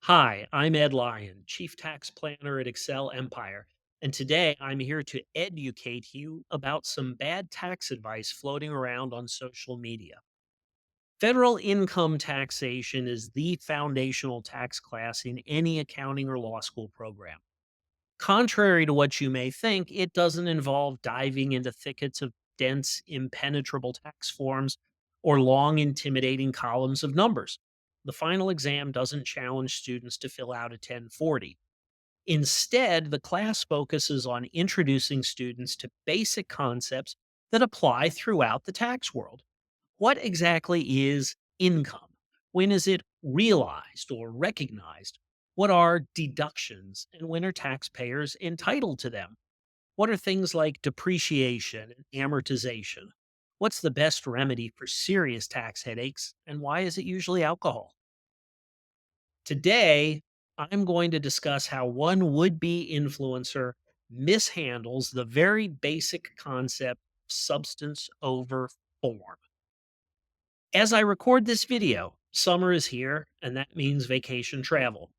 Hi, I'm Ed Lyon, Chief Tax Planner at Excel Empire, and today I'm here to educate you about some bad tax advice floating around on social media. Federal income taxation is the foundational tax class in any accounting or law school program. Contrary to what you may think, it doesn't involve diving into thickets of dense, impenetrable tax forms or long, intimidating columns of numbers. The final exam doesn't challenge students to fill out a 1040. Instead, the class focuses on introducing students to basic concepts that apply throughout the tax world. What exactly is income? When is it realized or recognized? What are deductions and when are taxpayers entitled to them? What are things like depreciation and amortization? What's the best remedy for serious tax headaches and why is it usually alcohol? Today, I'm going to discuss how one would be influencer mishandles the very basic concept of substance over form. As I record this video, summer is here, and that means vacation travel.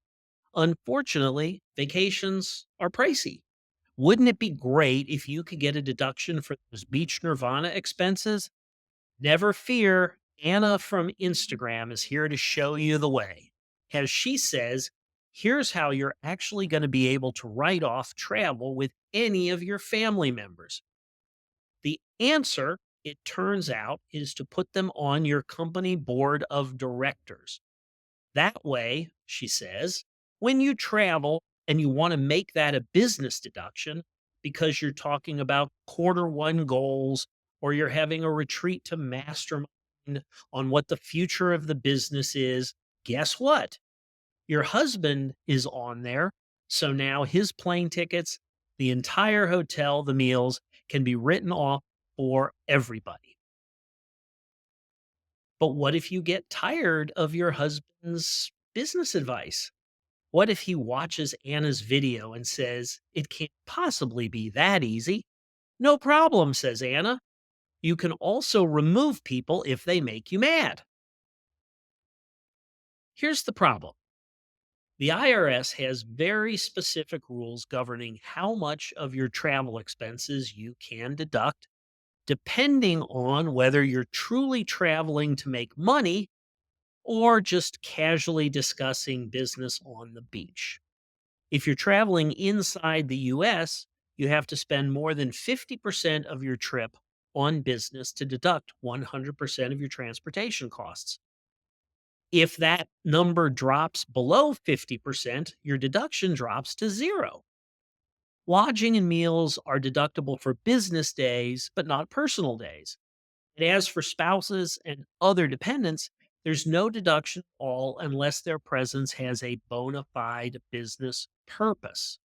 Unfortunately, vacations are pricey. Wouldn't it be great if you could get a deduction for those beach nirvana expenses? Never fear, Anna from Instagram is here to show you the way. As she says, here's how you're actually going to be able to write off travel with any of your family members. The answer, it turns out, is to put them on your company board of directors. That way, she says, when you travel and you want to make that a business deduction because you're talking about quarter one goals or you're having a retreat to mastermind on what the future of the business is, guess what? Your husband is on there. So now his plane tickets, the entire hotel, the meals can be written off for everybody. But what if you get tired of your husband's business advice? What if he watches Anna's video and says, it can't possibly be that easy? No problem, says Anna. You can also remove people if they make you mad. Here's the problem. The IRS has very specific rules governing how much of your travel expenses you can deduct, depending on whether you're truly traveling to make money or just casually discussing business on the beach. If you're traveling inside the US, you have to spend more than 50% of your trip on business to deduct 100% of your transportation costs. If that number drops below 50%, your deduction drops to zero. Lodging and meals are deductible for business days, but not personal days. And as for spouses and other dependents, there's no deduction at all unless their presence has a bona fide business purpose.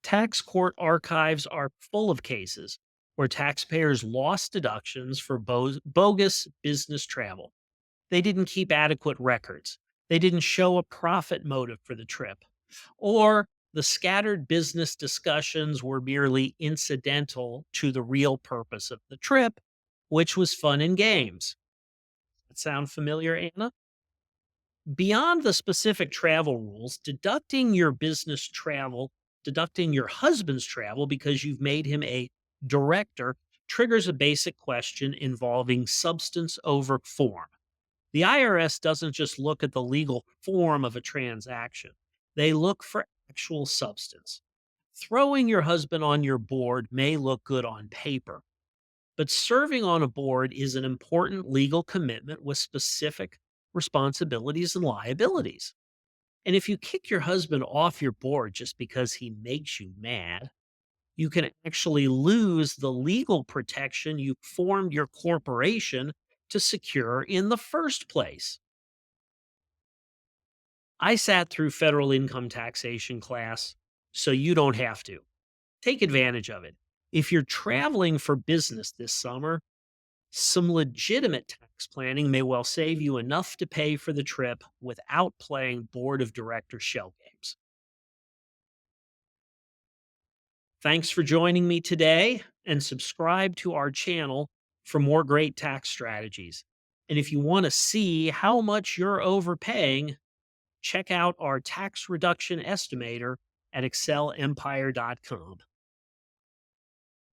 Tax court archives are full of cases where taxpayers lost deductions for bogus business travel. They didn't keep adequate records. They didn't show a profit motive for the trip. Or the scattered business discussions were merely incidental to the real purpose of the trip, which was fun and games. That sound familiar, Anna? Beyond the specific travel rules, deducting your husband's travel because you've made him a director triggers a basic question involving substance over form. The IRS doesn't just look at the legal form of a transaction, they look for actual substance. Throwing your husband on your board may look good on paper, but serving on a board is an important legal commitment with specific responsibilities and liabilities. And if you kick your husband off your board just because he makes you mad, you can actually lose the legal protection you formed your corporation to secure in the first place. I sat through federal income taxation class, so you don't have to. Take advantage of it. If you're traveling for business this summer, some legitimate tax planning may well save you enough to pay for the trip without playing board of directors shell games. Thanks for joining me today and subscribe to our channel for more great tax strategies. And if you want to see how much you're overpaying, check out our tax reduction estimator at excelempire.com.